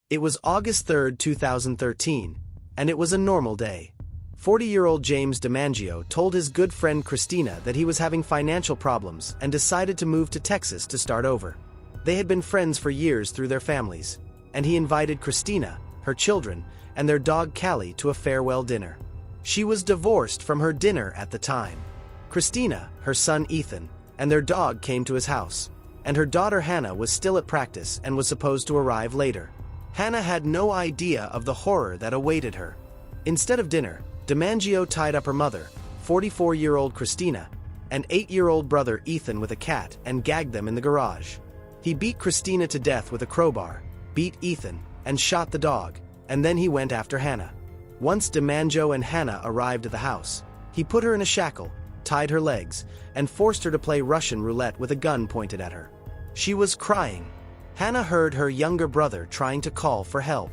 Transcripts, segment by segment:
It was August 3, 2013, and it was a normal day. 40-year-old James DiMaggio told his good friend Christina that he was having financial problems and decided to move to Texas to start over. They had been friends for years through their families, and he invited Christina, her children, and their dog Callie to a farewell dinner. She was divorced from her dinner at the time. Christina, her son Ethan, and their dog came to his house, and her daughter Hannah was still at practice and was supposed to arrive later. Hannah had no idea of the horror that awaited her. Instead of dinner, DiMaggio tied up her mother, 44-year-old Christina, and 8-year-old brother Ethan with a cat and gagged them in the garage. He beat Christina to death with a crowbar, beat Ethan, and shot the dog, and then he went after Hannah. Once DiMaggio and Hannah arrived at the house, he put her in a shackle, tied her legs, and forced her to play Russian roulette with a gun pointed at her. She was crying. Hannah heard her younger brother trying to call for help.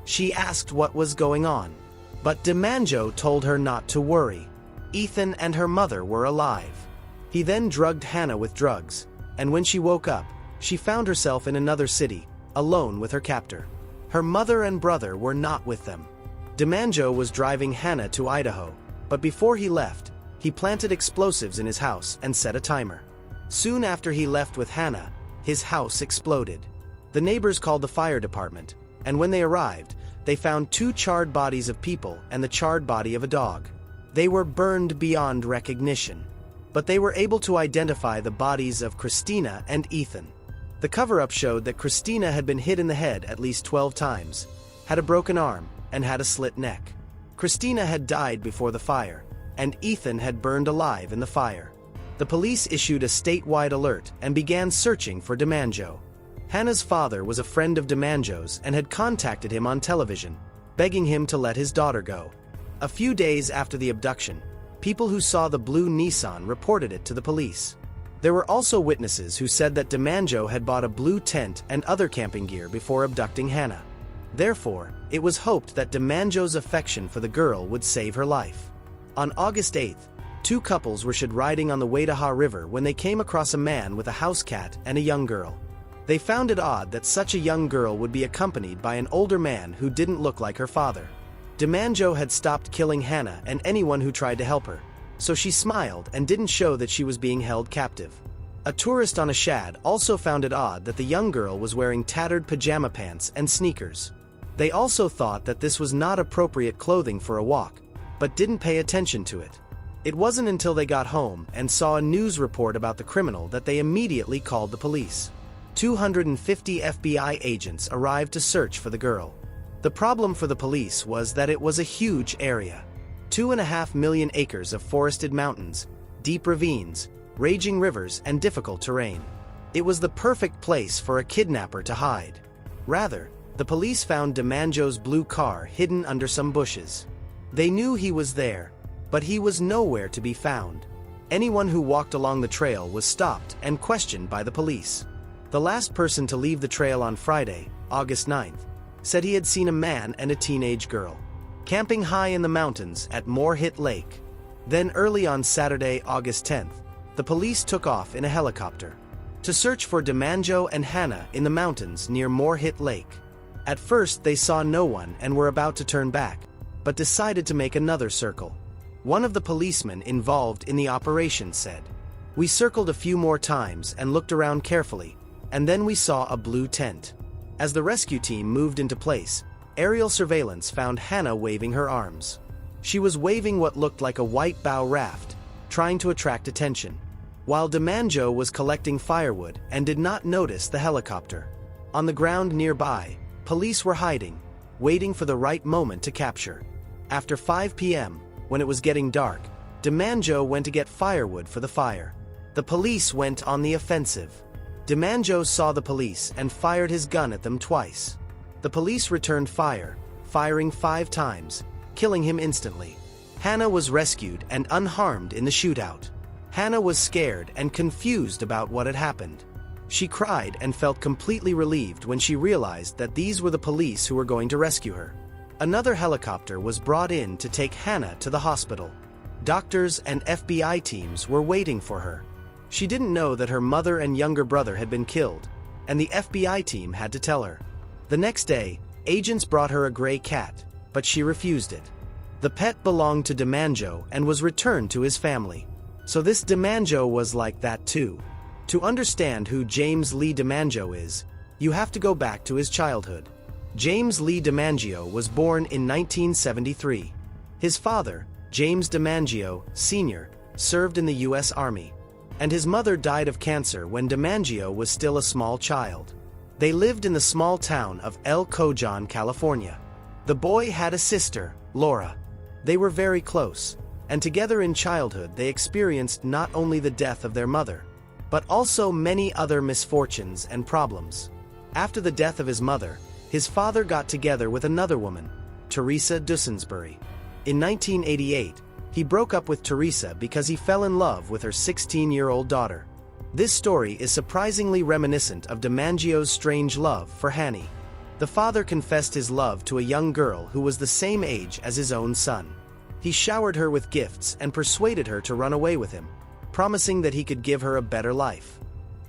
She asked what was going on, but DiMaggio told her not to worry. Ethan and her mother were alive. He then drugged Hannah with drugs, and when she woke up, she found herself in another city, alone with her captor. Her mother and brother were not with them. DiMaggio was driving Hannah to Idaho, but before he left, he planted explosives in his house and set a timer. Soon after he left with Hannah, his house exploded. The neighbors called the fire department, and when they arrived, they found 2 charred bodies of people and the charred body of a dog. They were burned beyond recognition, but they were able to identify the bodies of Christina and Ethan. The cover-up showed that Christina had been hit in the head at least 12 times, had a broken arm, and had a slit neck. Christina had died before the fire, and Ethan had burned alive in the fire. The police issued a statewide alert and began searching for DiMaggio. Hannah's father was a friend of DiMaggio's and had contacted him on television, begging him to let his daughter go. A few days after the abduction, people who saw the blue Nissan reported it to the police. There were also witnesses who said that DiMaggio had bought a blue tent and other camping gear before abducting Hannah. Therefore, it was hoped that DiMaggio's affection for the girl would save her life. On August 8th, 2 couples were riding on the Waidaha River when they came across a man with a house cat and a young girl. They found it odd that such a young girl would be accompanied by an older man who didn't look like her father. DiMaggio had stopped killing Hannah and anyone who tried to help her, so she smiled and didn't show that she was being held captive. A tourist on a shad also found it odd that the young girl was wearing tattered pajama pants and sneakers. They also thought that this was not appropriate clothing for a walk, but didn't pay attention to it. It wasn't until they got home and saw a news report about the criminal that they immediately called the police. 250 FBI agents arrived to search for the girl. The problem for the police was that it was a huge area. 2.5 million acres of forested mountains, deep ravines, raging rivers, and difficult terrain. It was the perfect place for a kidnapper to hide. Rather, the police found DiMaggio's blue car hidden under some bushes. They knew he was there, but he was nowhere to be found. Anyone who walked along the trail was stopped and questioned by the police. The last person to leave the trail on Friday, August 9th, said he had seen a man and a teenage girl camping high in the mountains at Moorhit Lake. Then early on Saturday, August 10th, the police took off in a helicopter to search for DiMaggio and Hannah in the mountains near Moorhit Lake. At first they saw no one and were about to turn back, but decided to make another circle. One of the policemen involved in the operation said, "We circled a few more times and looked around carefully, and then we saw a blue tent." As the rescue team moved into place, aerial surveillance found Hannah waving her arms. She was waving what looked like a white bow raft, trying to attract attention, while DiMaggio was collecting firewood and did not notice the helicopter. On the ground nearby, police were hiding, waiting for the right moment to capture. After 5 p.m., when it was getting dark, DiMaggio went to get firewood for the fire. The police went on the offensive. DiMaggio saw the police and fired his gun at them twice. The police returned fire, firing 5 times, killing him instantly. Hannah was rescued and unharmed in the shootout. Hannah was scared and confused about what had happened. She cried and felt completely relieved when she realized that these were the police who were going to rescue her. Another helicopter was brought in to take Hannah to the hospital. Doctors and FBI teams were waiting for her. She didn't know that her mother and younger brother had been killed, and the FBI team had to tell her. The next day, Agents brought her a gray cat, but she refused it. The pet belonged to DiMangio and was returned to his family. So this DiMangio was like that too. To understand who James Lee DiMangio is, you have to go back to his childhood. James Lee DiMangio was born in 1973. His father, James DiMangio, Sr., served in the U.S. Army, and his mother died of cancer when DiMangio was still a small child. They lived in the small town of El Cojon, California. The boy had a sister, Laura. They were very close, and together in childhood they experienced not only the death of their mother, but also many other misfortunes and problems. After the death of his mother, his father got together with another woman, Teresa Dussensbury. In 1988, he broke up with Teresa because he fell in love with her 16-year-old daughter. This story is surprisingly reminiscent of DiMangio's strange love for Hanny. The father confessed his love to a young girl who was the same age as his own son. He showered her with gifts and persuaded her to run away with him, promising that he could give her a better life.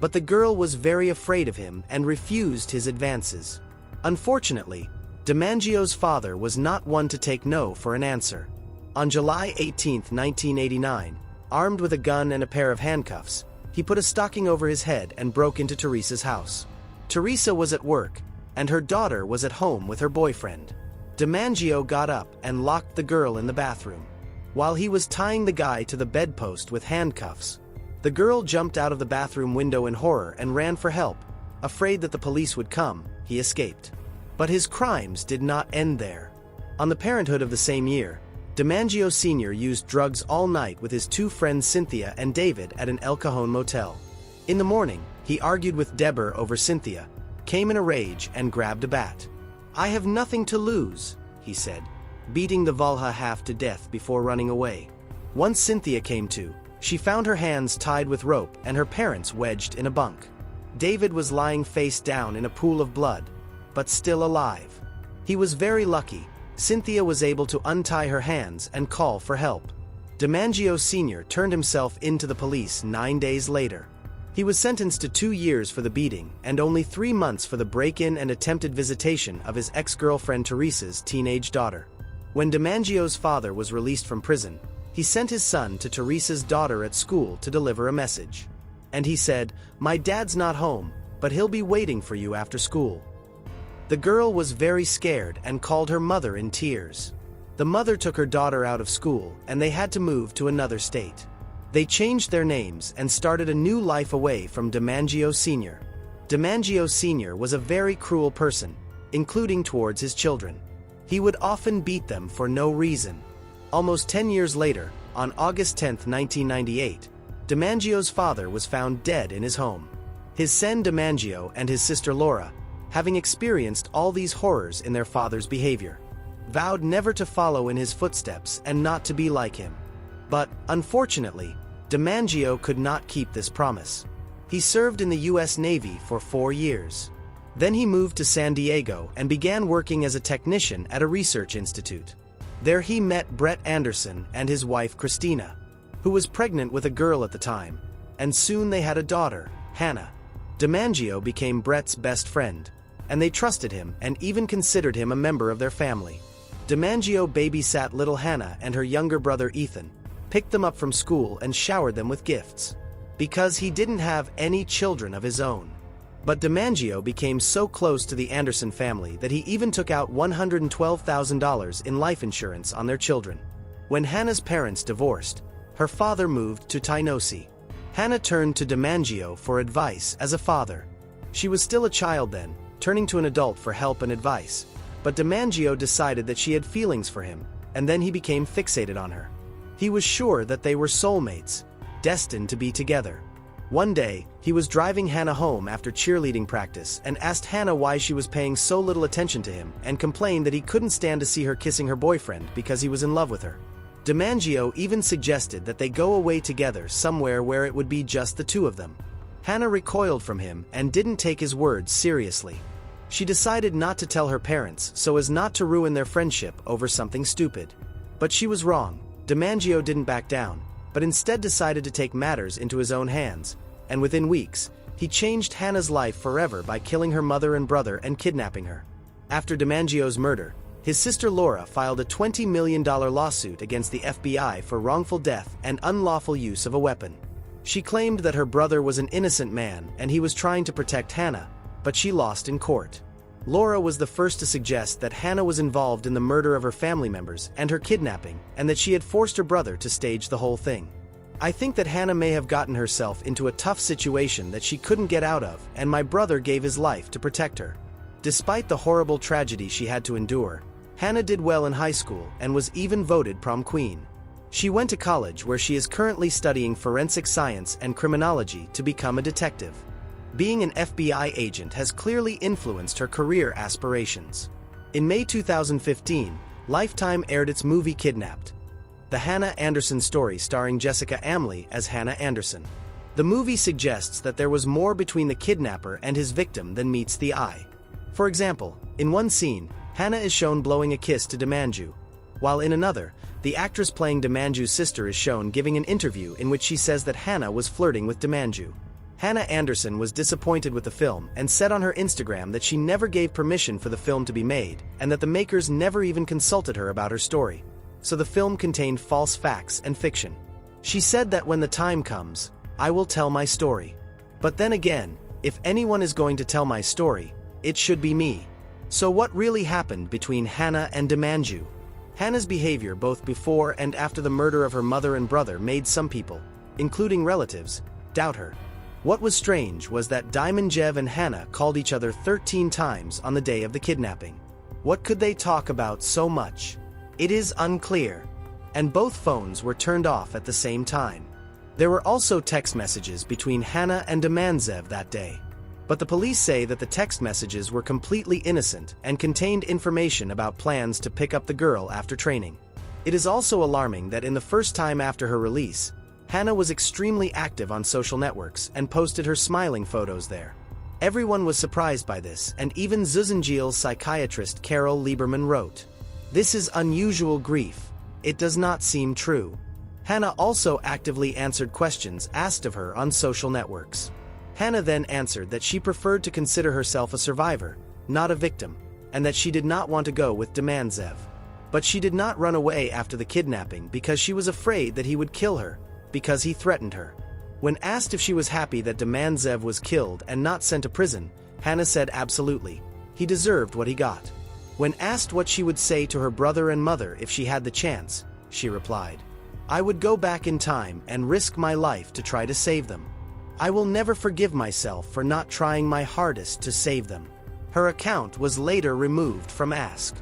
But the girl was very afraid of him and refused his advances. Unfortunately, DiMangio's father was not one to take no for an answer. On July 18, 1989, armed with a gun and a pair of handcuffs, he put a stocking over his head and broke into Teresa's house. Teresa was at work, and her daughter was at home with her boyfriend. DiMangio got up and locked the girl in the bathroom. While he was tying the guy to the bedpost with handcuffs, the girl jumped out of the bathroom window in horror and ran for help. Afraid that the police would come, he escaped. But his crimes did not end there. On the Parenthood of the same year, DiMangio Sr. used drugs all night with his two friends Cynthia and David at an El Cajon motel. In the morning, he argued with Deborah over Cynthia, came in a rage and grabbed a bat. "I have nothing to lose," he said, beating the Valha half to death before running away. Once Cynthia came to, she found her hands tied with rope and her parents wedged in a bunk. David was lying face down in a pool of blood, but still alive. He was very lucky. Cynthia was able to untie her hands and call for help. DiMangio Sr. turned himself into the police 9 days later. He was sentenced to 2 years for the beating and only 3 months for the break-in and attempted visitation of his ex-girlfriend Teresa's teenage daughter. When DiMangio's father was released from prison, he sent his son to Teresa's daughter at school to deliver a message. And he said, "My dad's not home, but he'll be waiting for you after school." The girl was very scared and called her mother in tears. The mother took her daughter out of school and they had to move to another state. They changed their names and started a new life away from DiMangio Sr. DiMangio Sr. was a very cruel person, including towards his children. He would often beat them for no reason. Almost 10 years later, on August 10, 1998, DiMangio's father was found dead in his home. His son DiMangio and his sister Laura, having experienced all these horrors in their father's behavior, vowed never to follow in his footsteps and not to be like him. But, unfortunately, DiMangio could not keep this promise. He served in the U.S. Navy for 4 years. Then he moved to San Diego and began working as a technician at a research institute. There he met Brett Anderson and his wife Christina, who was pregnant with a girl at the time, and soon they had a daughter, Hannah. DiMangio became Brett's best friend, and they trusted him and even considered him a member of their family. DiMangio babysat little Hannah and her younger brother Ethan, picked them up from school and showered them with gifts, because he didn't have any children of his own. But DiMangio became so close to the Anderson family that he even took out $112,000 in life insurance on their children. When Hannah's parents divorced, her father moved to Tynossi. Hannah turned to DiMangio for advice as a father. She was still a child then, turning to an adult for help and advice, but DiMangio decided that she had feelings for him, and then he became fixated on her. He was sure that they were soulmates, destined to be together. One day, he was driving Hannah home after cheerleading practice and asked Hannah why she was paying so little attention to him and complained that he couldn't stand to see her kissing her boyfriend because he was in love with her. DiMangio even suggested that they go away together somewhere where it would be just the two of them. Hannah recoiled from him and didn't take his words seriously. She decided not to tell her parents so as not to ruin their friendship over something stupid. But she was wrong. DiMangio didn't back down, but instead decided to take matters into his own hands, and within weeks, he changed Hannah's life forever by killing her mother and brother and kidnapping her. After DiMaggio's murder, his sister Laura filed a $20 million lawsuit against the FBI for wrongful death and unlawful use of a weapon. She claimed that her brother was an innocent man and he was trying to protect Hannah, but she lost in court. Laura was the first to suggest that Hannah was involved in the murder of her family members and her kidnapping, and that she had forced her brother to stage the whole thing. I think that Hannah may have gotten herself into a tough situation that she couldn't get out of, and my brother gave his life to protect her. Despite the horrible tragedy she had to endure, Hannah did well in high school and was even voted prom queen. She went to college where she is currently studying forensic science and criminology to become a detective. Being an FBI agent has clearly influenced her career aspirations. In May 2015, Lifetime aired its movie Kidnapped, the Hannah Anderson story starring Jessica Amley as Hannah Anderson. The movie suggests that there was more between the kidnapper and his victim than meets the eye. For example, in one scene, Hannah is shown blowing a kiss to DiMaggio, while in another, the actress playing DiMaggio's sister is shown giving an interview in which she says that Hannah was flirting with DiMaggio. Hannah Anderson was disappointed with the film and said on her Instagram that she never gave permission for the film to be made and that the makers never even consulted her about her story. So the film contained false facts and fiction. She said that when the time comes, I will tell my story. But then again, if anyone is going to tell my story, it should be me. So what really happened between Hannah and DiMaggio? Hannah's behavior both before and after the murder of her mother and brother made some people, including relatives, doubt her. What was strange was that DiMaggio and Hannah called each other 13 times on the day of the kidnapping. What could they talk about so much? It is unclear. And both phones were turned off at the same time. There were also text messages between Hannah and DiMaggio that day. But the police say that the text messages were completely innocent and contained information about plans to pick up the girl after training. It is also alarming that in the first time after her release, Hannah was extremely active on social networks and posted her smiling photos there. Everyone was surprised by this, and even Zuzenjiel's psychiatrist Carol Lieberman wrote, "This is unusual grief. It does not seem true." Hannah also actively answered questions asked of her on social networks. Hannah then answered that she preferred to consider herself a survivor, not a victim, and that she did not want to go with DiMaggio. But she did not run away after the kidnapping because she was afraid that he would kill her, because he threatened her. When asked if she was happy that DiMaggio was killed and not sent to prison, Hannah said absolutely. He deserved what he got. When asked what she would say to her brother and mother if she had the chance, she replied, "I would go back in time and risk my life to try to save them. I will never forgive myself for not trying my hardest to save them." Her account was later removed from Ask.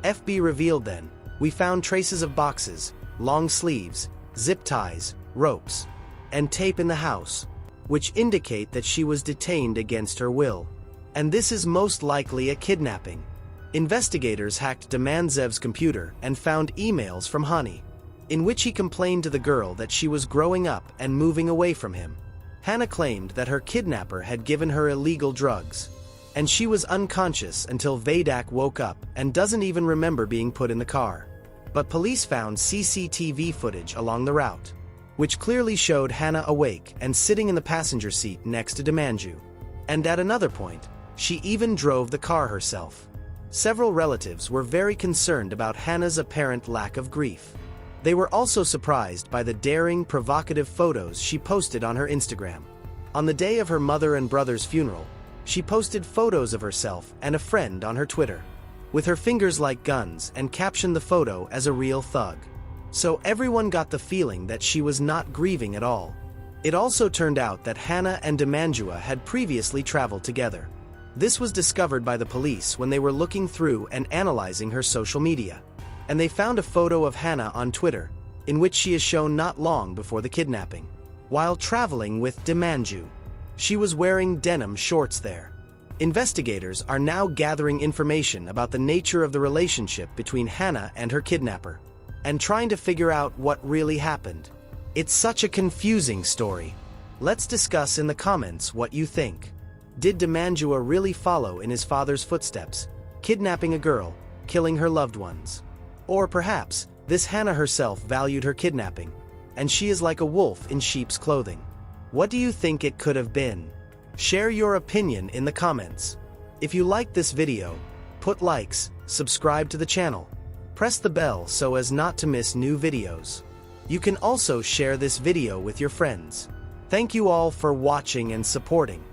FB revealed then, "We found traces of boxes, long sleeves, zip ties, ropes, and tape in the house, which indicate that she was detained against her will. And this is most likely a kidnapping." Investigators hacked DiMaggio's computer and found emails from Honey, in which he complained to the girl that she was growing up and moving away from him. Hannah claimed that her kidnapper had given her illegal drugs, and she was unconscious until Vadak woke up and doesn't even remember being put in the car. But police found CCTV footage along the route, which clearly showed Hannah awake and sitting in the passenger seat next to DiMaggio. And at another point, she even drove the car herself. Several relatives were very concerned about Hannah's apparent lack of grief. They were also surprised by the daring, provocative photos she posted on her Instagram. On the day of her mother and brother's funeral, she posted photos of herself and a friend on her Twitter, with her fingers like guns, and captioned the photo as a real thug. So everyone got the feeling that she was not grieving at all. It also turned out that Hannah and DiMaggio had previously traveled together. This was discovered by the police when they were looking through and analyzing her social media. And they found a photo of Hannah on Twitter, in which she is shown not long before the kidnapping, while traveling with DiMaggio. She was wearing denim shorts there. Investigators are now gathering information about the nature of the relationship between Hannah and her kidnapper, and trying to figure out what really happened. It's such a confusing story. Let's discuss in the comments what you think. Did DiMaggio really follow in his father's footsteps, kidnapping a girl, killing her loved ones? Or perhaps, this Hannah herself valued her kidnapping, and she is like a wolf in sheep's clothing. What do you think it could have been? Share your opinion in the comments. If you liked this video, Put likes, subscribe to the channel. Press the bell so as not to miss new videos. You can also share this video with your friends. Thank you all for watching and supporting.